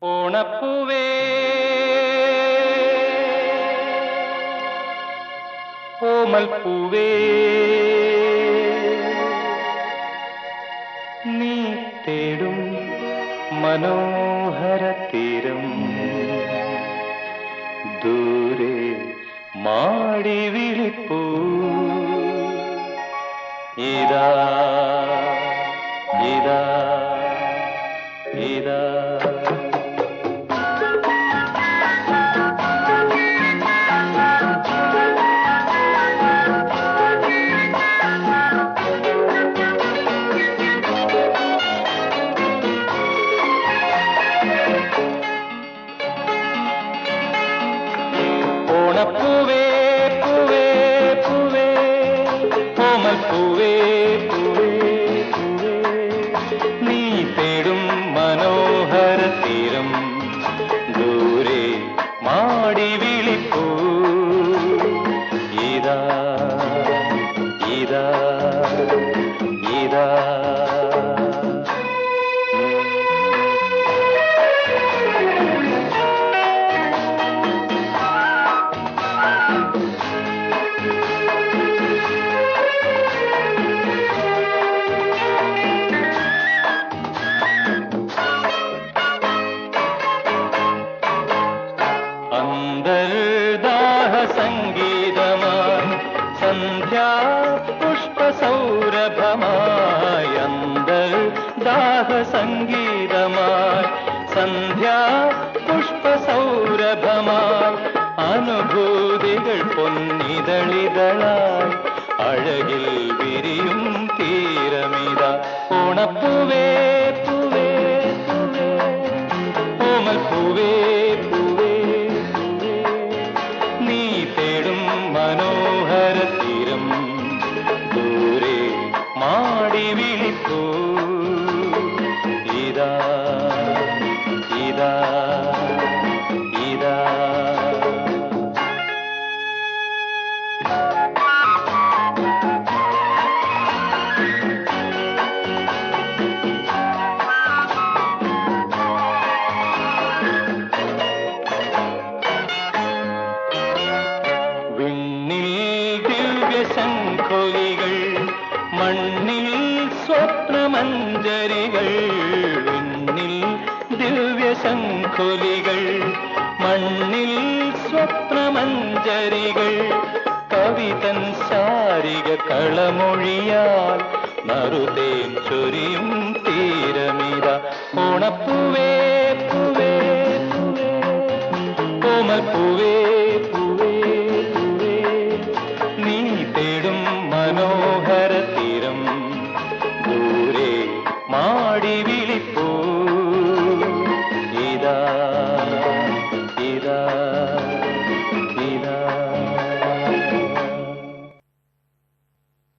ഓണപ്പൂവേ ഓമൽപ്പൂവേ നീ തേടും മനോഹര തീരം ദൂരെ മാടി വിളിപ്പൂ ഇതാ ഇതാ ഇതാ ഓണപ്പൂവേ പൂവേ പൂവേ ഓമൽപ്പൂവേ പൂവേ പൂവേ നീ തേടും മനോഹര തീരം ദൂരെ മാടി വിളിപ്പൂ ഇതാ ഇതാ ഇതാ അന്തർദാഹ സംഗീതമായി സന്ധ്യാ പുഷ്പസൗരഭമായി അന്തർദാഹ സംഗീതമായി സന്ധ്യാ പുഷ്പസൗരഭമായി അനുഭൂതികൾ പൊന്നിതളിതളായി അഴകിൽ വിരിയും തീരമിത ഓണപ്പൂവേ പൂവേ പൂവേ ഓമൽപ്പൂവേ മനോഹര തീരം ദൂരെ മാടി വിളിപ്പൂ ഇതാ ഇതാ ഇതാ ശംഖൊലികൾ മണ്ണിൽ സ്വപ്നമഞ്ജരികൾ വിണ്ണിൽ ദിവ്യശംഖൊലികൾ മണ്ണിൽ സ്വപ്നമഞ്ജരികൾ കവിതൻ ശാരിക കളമൊഴിയാൽ നറുതേൻ ചൊരിയും തീരമിത ഓണപ്പൂവേ പൂവേ പൂവേ ഓമൽപ്പൂവേ